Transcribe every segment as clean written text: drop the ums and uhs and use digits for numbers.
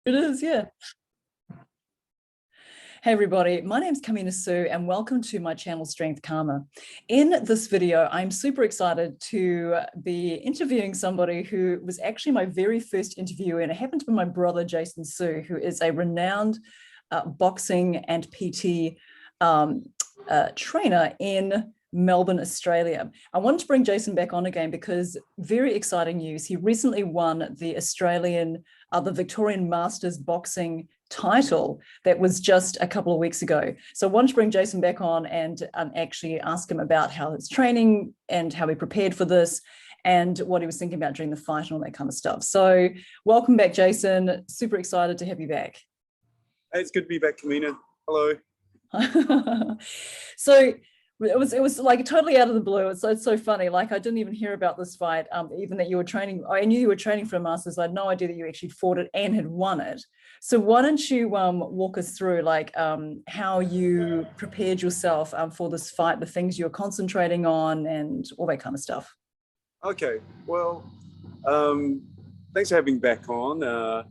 It is, yeah. Hey everybody, my name's Kamina Sue and welcome to my channel Strength Karma. In this video, I'm super excited to be interviewing somebody who was actually my very first interview, and it happened to be my brother, Jason Sue, who is a renowned boxing and PT trainer in Melbourne, Australia. I wanted to bring Jason back on again because very exciting news. He recently won the the Victorian Masters boxing title that was just a couple of weeks ago. So I wanted to bring Jason back on and actually ask him about how his training and how he prepared for this and what he was thinking about during the fight and all that kind of stuff. So welcome back, Jason. Super excited to have you back. Hey, it's good to be back, Kamina. Hello. So it was like totally out of the blue. It's so funny. Like I didn't even hear about this fight, even that you were training. I knew you were training for a Masters. I had no idea that you actually fought it and had won it. So why don't you walk us through like how you prepared yourself for this fight, the things you're concentrating on and all that kind of stuff. Okay, well, thanks for having me back on.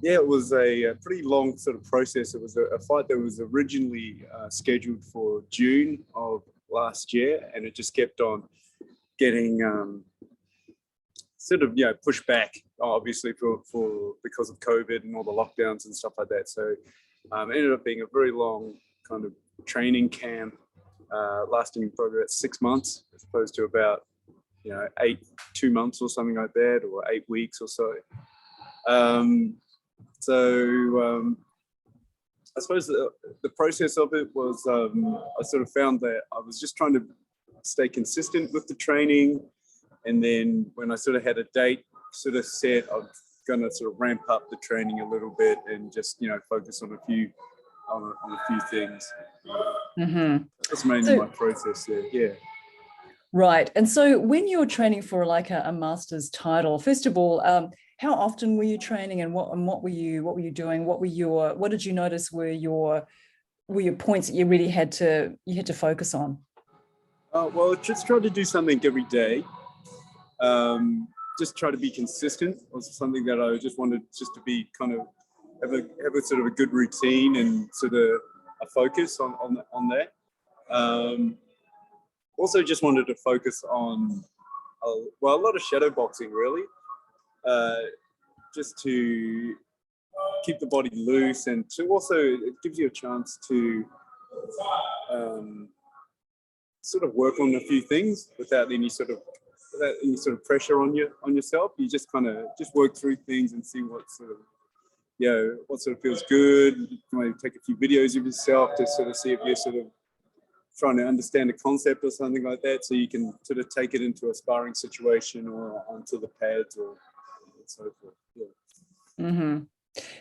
Yeah, it was a pretty long sort of process. It was a fight that was originally scheduled for June of last year, and it just kept on getting pushed back, obviously because of COVID and all the lockdowns and stuff like that. So it ended up being a very long kind of training camp, lasting probably about 6 months, as opposed to about 2 months or something like that, or 8 weeks or so. I suppose the process of it was I sort of found that I was just trying to stay consistent with the training, and then when I sort of had a date sort of set, I'm going to sort of ramp up the training a little bit and just focus on a few things. Mm-hmm. That's mainly my process there. Yeah. Right. And so when you're training for like a master's title, first of all, how often were you training, and what were you doing? What did you notice were your points that you really had to focus on? Well, just try to do something every day. Just try to be consistent was something that I just wanted just to be kind of have a sort of a good routine and sort of a focus on that. Also just wanted to focus on a lot of shadow boxing really. Just to keep the body loose, and to also it gives you a chance to sort of work on a few things without any sort of pressure on yourself. You just kind of work through things and see what sort of feels good. You might take a few videos of yourself to sort of see if you're sort of trying to understand a concept or something like that, so you can sort of take it into a sparring situation or onto the pads or so forth. Yeah. Mm-hmm.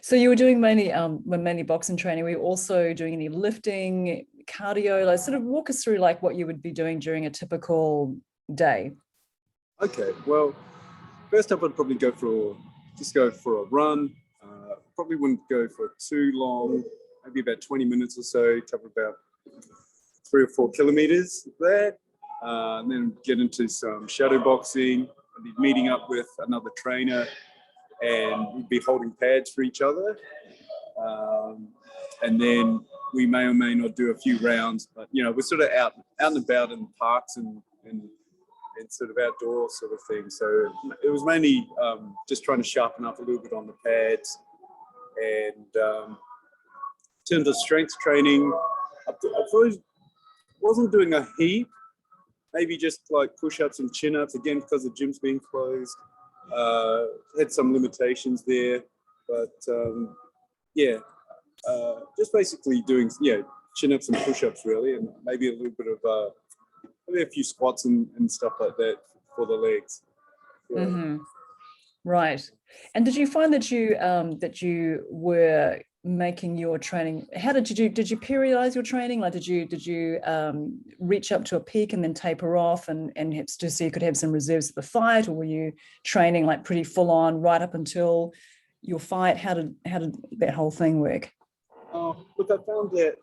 So you were doing mainly boxing training. Were you also doing any lifting, cardio? Like, sort of walk us through like what you would be doing during a typical day. Okay. Well, first up, I'd probably go for a run. Probably wouldn't go for too long. Maybe about 20 minutes or so. Cover about 3 or 4 kilometers there, and then get into some shadow boxing. I'd be meeting up with another trainer, and we'd be holding pads for each other. And then we may or may not do a few rounds, but we're sort of out and about in parks and sort of outdoor sort of thing. So it was mainly just trying to sharpen up a little bit on the pads. And in terms of strength training, I wasn't doing a heap. Maybe just like push-ups and chin-ups, again, because the gym's been closed. Had some limitations there, but just basically doing chin-ups and push-ups really, and maybe a little bit of maybe a few squats and stuff like that for the legs. Yeah. Mm-hmm. Right. And did you find that you were making your training? How did you periodize your training? Like, did you reach up to a peak and then taper off and just so you could have some reserves at the fight, or were you training like pretty full on right up until your fight? How did that whole thing work? Look, I found that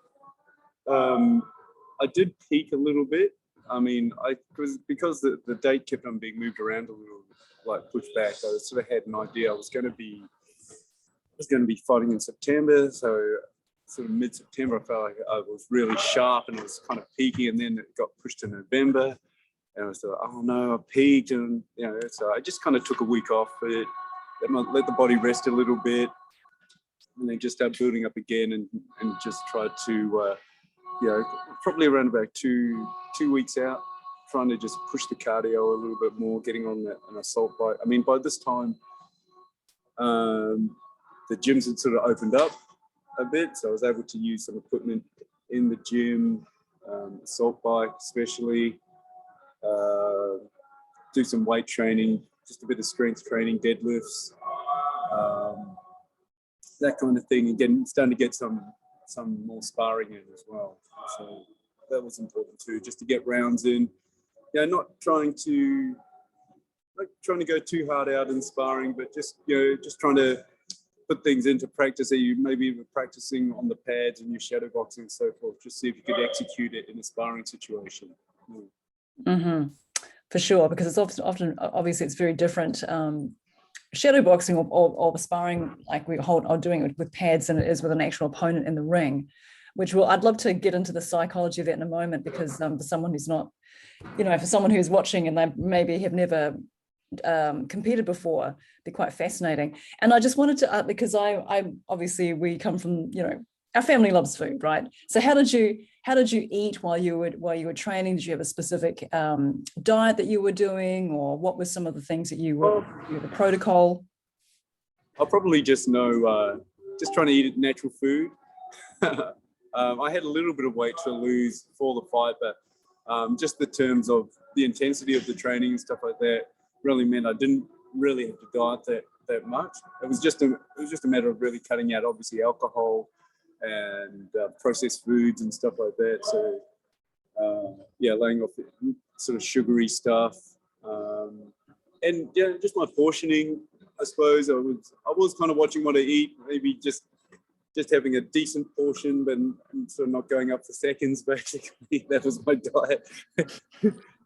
I did peak a little bit. I mean, because the date kept on being moved around a little, like pushed back. I sort of had an idea I was going to was going to be fighting in September, so sort of mid-September, I felt like I was really sharp and it was kind of peaky, and then it got pushed to November, and I was like, oh no, I peaked, and so I just kind of took a week off for it, let the body rest a little bit, and then just start building up again, and just tried to, probably around about two weeks out, trying to just push the cardio a little bit more, getting on an assault bike. I mean, by this time, the gyms had sort of opened up a bit, so I was able to use some equipment in the gym, assault bike especially, do some weight training, just a bit of strength training, deadlifts, that kind of thing. Again, starting to get some more sparring in as well. So that was important too, just to get rounds in. Not trying to go too hard out in sparring, but just trying to put things into practice that you maybe even practicing on the pads and your shadow boxing and so forth, just see if you could execute it in a sparring situation. Mm-hmm. For sure, because it's often obviously it's very different. Shadow boxing or the sparring like are doing it with pads than it is with an actual opponent in the ring, which I'd love to get into the psychology of that in a moment, because for someone who's not, for someone who's watching and they maybe have never competed before, be quite fascinating. And I just wanted to, because I obviously we come from, our family loves food, right? So how did you eat while you were training? Did you have a specific diet that you were doing, or what were some of the things that the protocol? I'll probably just trying to eat natural food. I had a little bit of weight to lose for the fight, but just the terms of the intensity of the training and stuff like that really meant I didn't really have to diet that much. It was just a matter of really cutting out obviously alcohol and processed foods and stuff like that. So laying off sort of sugary stuff, and just my portioning. I suppose I was kind of watching what I eat, maybe just having a decent portion, but sort of not going up for seconds. Basically, that was my diet.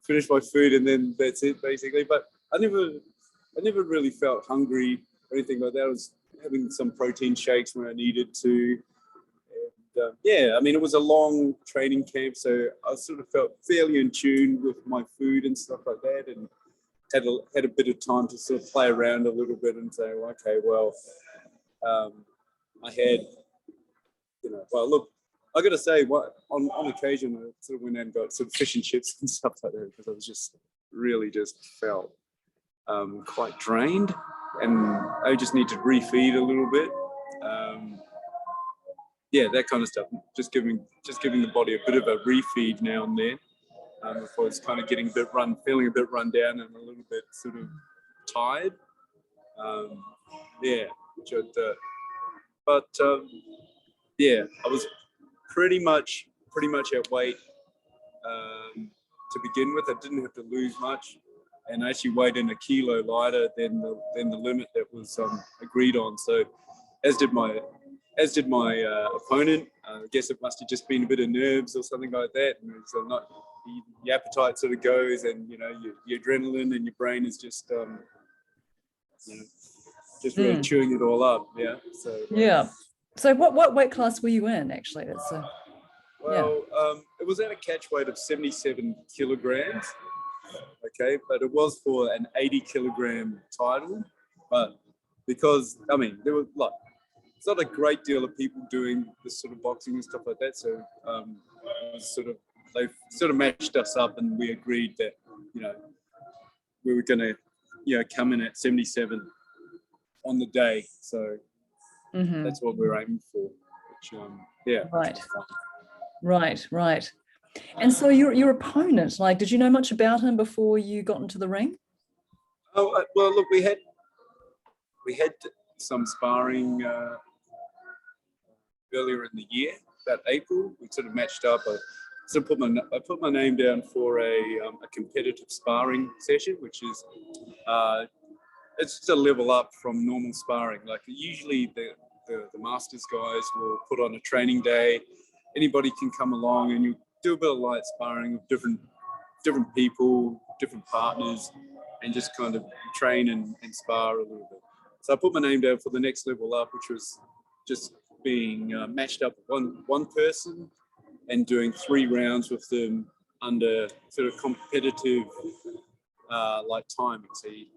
Finish my food and then that's it, basically. But I never really felt hungry or anything like that. I was having some protein shakes when I needed to. And, I mean, it was a long training camp, so I sort of felt fairly in tune with my food and stuff like that, and had a bit of time to sort of play around a little bit and say, well, okay, well, I had, well, look, I got to say, on occasion, I sort of went out and got sort of fish and chips and stuff like that, because I was just felt quite drained, and I just need to refeed a little bit. That kind of stuff. Just giving the body a bit of a refeed now and then, before it's kind of feeling a bit run down and a little bit sort of tired. I was pretty much at weight to begin with. I didn't have to lose much, and I actually weighed in a kilo lighter than the limit that was agreed on. So, as did my opponent. I guess it must have just been a bit of nerves or something like that. And so your appetite sort of goes, and your adrenaline and your brain is just really chewing it all up. Yeah. So So what weight class were you in actually? It was at a catch weight of 77 kilograms. Okay, but it was for an 80 kilogram title. But because there were it's not a great deal of people doing this sort of boxing and stuff like that. So it was they sort of matched us up, and we agreed that we were going to come in at 77 on the day. So that's what we were aiming for. Which, Right. And so your opponent, did you know much about him before you got into the ring? Oh well, look, we had some sparring earlier in the year, about April. We sort of matched up. I put my name down for a competitive sparring session, which is it's just a level up from normal sparring. Like usually the masters guys will put on a training day. Anybody can come along and you do a bit of light sparring with different people, different partners, and just kind of train and spar a little bit. So I put my name down for the next level up, which was just being matched up with one person and doing 3 rounds with them under sort of competitive like timing. So you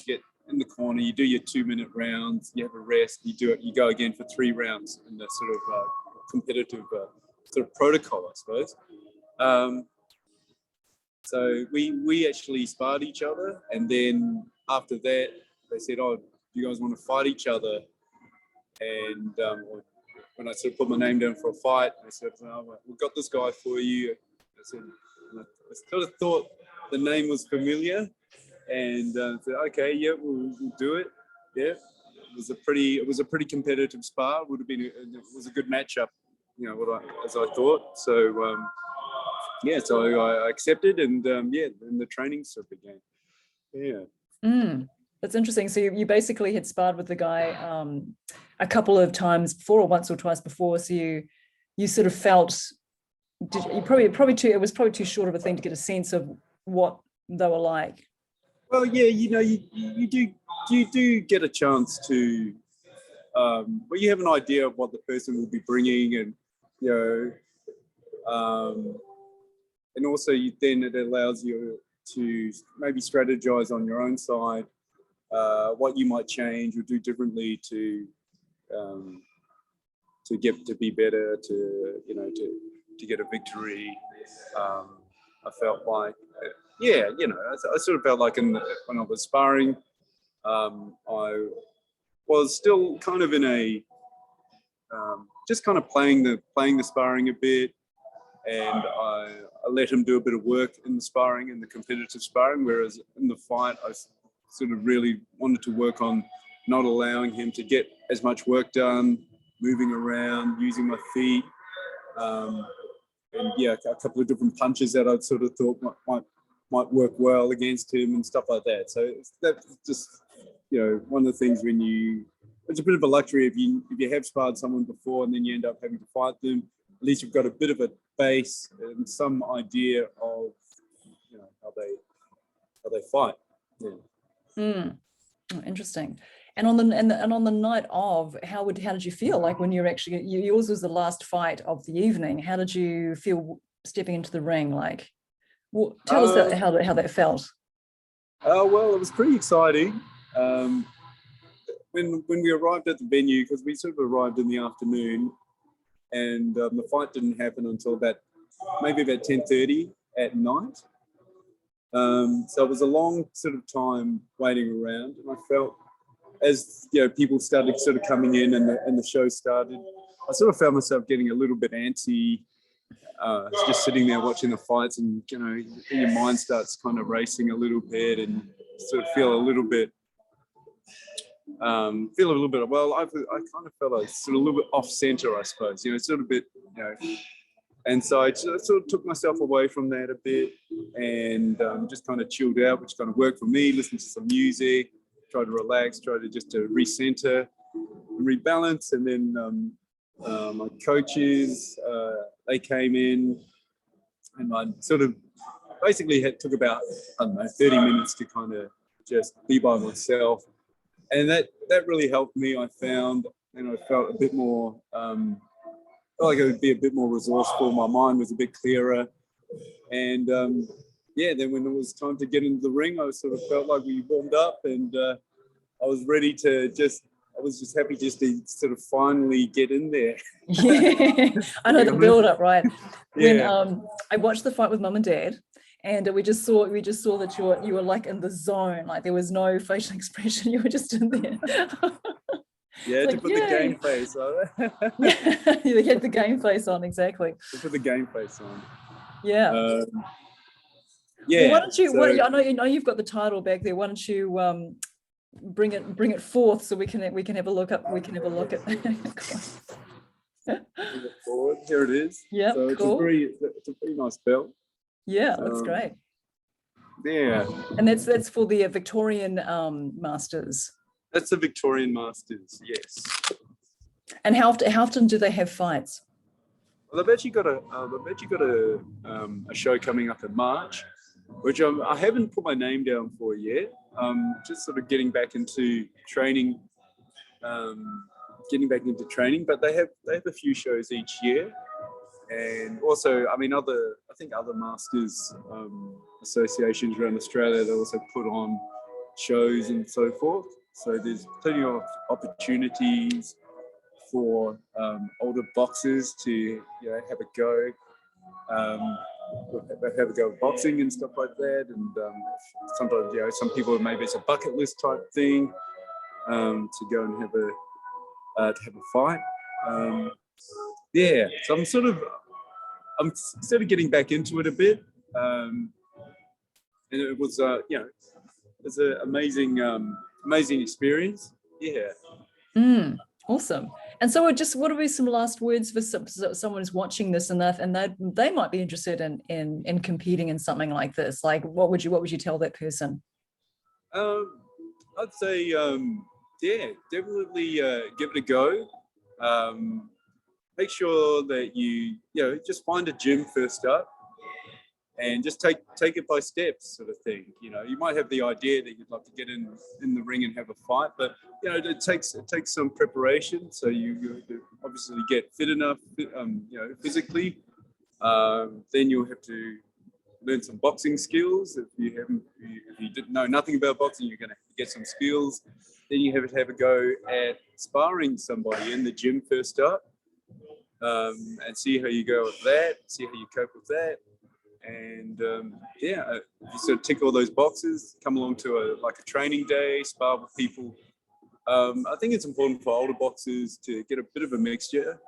get in the corner, you do your 2-minute rounds, you have a rest, you go again for 3 rounds in the sort of competitive sort of protocol, I suppose. So we actually sparred each other, and then after that they said, "Oh, do you guys want to fight each other?" And when I sort of put my name down for a fight, they said, "Oh, we've got this guy for you." I said, I sort of thought the name was familiar, and said, "Okay, yeah, we'll do it." Yeah, it was a pretty competitive spar. It was a good matchup, you know, as I thought. So yeah, so I accepted, and yeah, then the training sort of began. Yeah. That's interesting. So you basically had sparred with the guy a couple of times before, or once or twice before. So you sort of felt, it was probably too short of a thing to get a sense of what they were like. Well, yeah, you know, you do get a chance to, well, you have an idea of what the person will be bringing, and you know, and also then it allows you to maybe strategize on your own side, what you might change or do differently to be better, to, you know, to get a victory. I felt like, yeah, you know, I sort of felt like when I was sparring, I was still kind of in a just kind of playing the sparring a bit, and I let him do a bit of work in the sparring, in the competitive sparring, whereas in the fight I sort of really wanted to work on not allowing him to get as much work done, moving around, using my feet, and yeah, a couple of different punches that I sort of thought might work well against him and stuff like that. So that's just, you know, one of the things it's a bit of a luxury if you have sparred someone before and then you end up having to fight them. At least you've got a bit of a base and some idea of, you know, how they fight. Yeah. Oh, interesting. And on the night of, how did you feel like when you're actually, yours was the last fight of the evening? How did you feel stepping into the ring? Like, well, tell us how that felt. Well, it was pretty exciting. When we arrived at the venue, because we sort of arrived in the afternoon, and the fight didn't happen until maybe about 10:30 at night. So it was a long sort of time waiting around, and I felt, as you know, people started sort of coming in and the show started, I sort of found myself getting a little bit antsy, just sitting there watching the fights, and you know, your mind starts kind of racing a little bit, and sort of feel a little bit. Well, I kind of felt like sort of a little bit off center, I suppose. You know, sort of a bit, you know. And so I sort of took myself away from that a bit, and just kind of chilled out, which kind of worked for me. Listened to some music, tried to relax, tried to recenter and rebalance. And then my coaches, they came in, and I sort of basically took about, I don't know, 30 minutes to kind of just be by myself. And that really helped me, I found, and I felt a bit more, felt like I would be a bit more resourceful. My mind was a bit clearer. And yeah, then when it was time to get into the ring, I sort of felt like we warmed up, and I was ready to I was just happy just to sort of finally get in there. Yeah, I know the build up, right? Yeah. When I watched the fight with Mum and Dad, and we just saw that you were like in the zone, like there was no facial expression, you were just in there. Yeah, like, to put the game face on. Yeah, you had the game face on, exactly. To put the game face on. Yeah. Yeah. Well, why don't you? I know you've got the title back there. Why don't you bring it forth so we can have a look up. We can have a look at. Bring it forward. Here it is. Yeah, so cool. It's a pretty nice belt. Yeah, looks great. Yeah. And that's for the Victorian Masters. That's the Victorian Masters, yes. And how often do they have fights? Well, they've actually got a show coming up in March, which I haven't put my name down for yet. Just sort of getting back into training getting back into training, but they have a few shows each year. And also, I mean, I think other masters associations around Australia, they also put on shows and so forth. So there's plenty of opportunities for older boxers to have a go, have a go at boxing and stuff like that. And sometimes some people, maybe it's a bucket list type thing to go and have a fight. So I'm sort of getting back into it a bit, and it was it's an amazing experience. Awesome. And so what would be some last words for someone who's watching this and they might be interested in competing in something like this? Like what would you tell that person? I'd say definitely give it a go. Make sure that you just find a gym first up and just take it by steps, sort of thing. You might have the idea that you'd love to get in the ring and have a fight, but it takes some preparation. So you obviously get fit enough, physically. Then you'll have to learn some boxing skills. If you didn't know nothing about boxing, you're going to get some skills. Then you have to have a go at sparring somebody in the gym first up. And see how you go with that, see how you cope with that. And if you sort of tick all those boxes, come along to a training day, spar with people. I think it's important for older boxers to get a bit of a mixture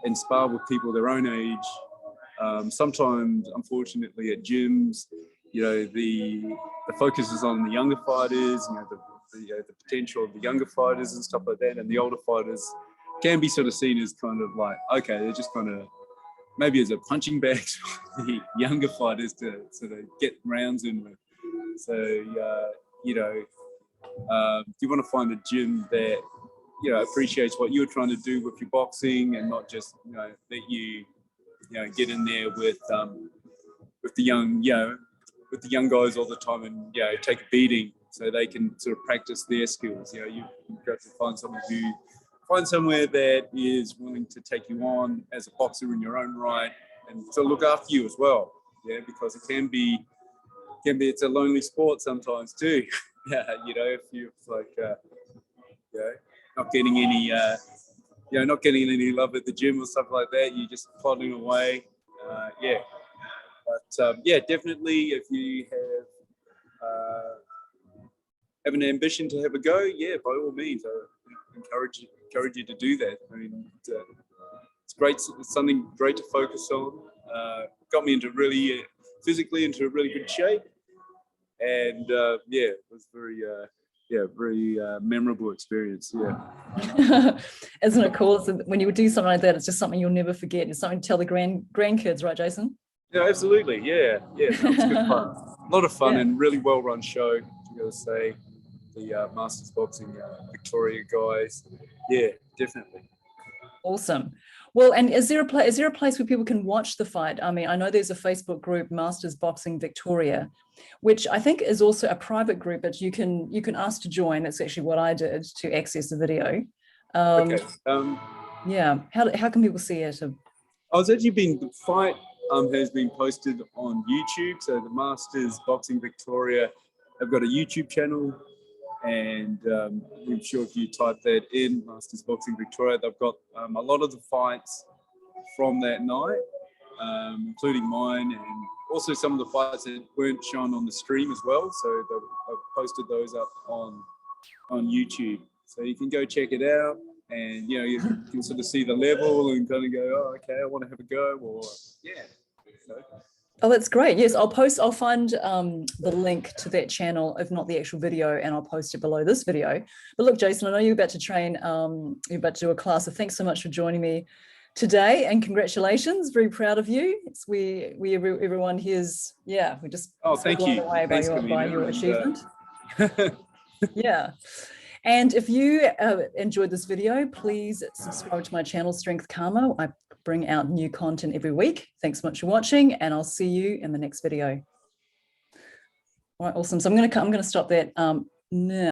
and spar with people their own age. Sometimes, unfortunately, at gyms, the focus is on the younger fighters, the potential of the younger fighters and stuff like that, and the older fighters can be sort of seen as kind of like, okay, they're just kind of maybe as a punching bag for the younger fighters to sort of get rounds in with. So, you want to find a gym that, appreciates what you're trying to do with your boxing and not just, that you get in there with the young, with the young guys all the time and, take a beating so they can sort of practice their skills. You've got to find somewhere that is willing to take you on as a boxer in your own right and to look after you as well. Because it can be it's a lonely sport sometimes too. If you're not getting any not getting any love at the gym or stuff like that, you're just plodding away. But definitely if you have an ambition to have a go, by all means, I encourage you to do that. I mean, it's great. It's something great to focus on. Got me into physically into a really good shape, and it was very memorable experience. Isn't it cool? So when you do something like that, it's just something you'll never forget. It's something to tell the grandkids, right, Jason? Yeah, absolutely. Yeah. It's good fun. A lot of fun and really well run show. I gotta say, the Masters Boxing Victoria guys. Yeah, definitely. Awesome. Well, and is there a place where people can watch the fight? I mean, I know there's a Facebook group, Masters Boxing Victoria, which I think is also a private group, but you can ask to join. That's actually what I did to access the video. Okay. How can people see it? The fight has been posted on YouTube. So the Masters Boxing Victoria have got a YouTube channel. And I'm sure if you type that in, Masters Boxing Victoria, they've got a lot of the fights from that night, including mine, and also some of the fights that weren't shown on the stream as well. So they've posted those up on YouTube. So you can go check it out, and you can sort of see the level and kind of go, oh, okay, I want to have a go, or Oh, that's great. Yes, I'll find the link to that channel, if not the actual video, and I'll post it below this video. But look, Jason, I know you're about to train, you're about to do a class, so thanks so much for joining me today, and congratulations. Very proud of you. Everyone here's, we're just thank you. blown away by your achievement. Yeah. And if you enjoyed this video, please subscribe to my channel, Strength Karma. I bring out new content every week. Thanks so much for watching, and I'll see you in the next video. All right, awesome. So I'm going to stop that now.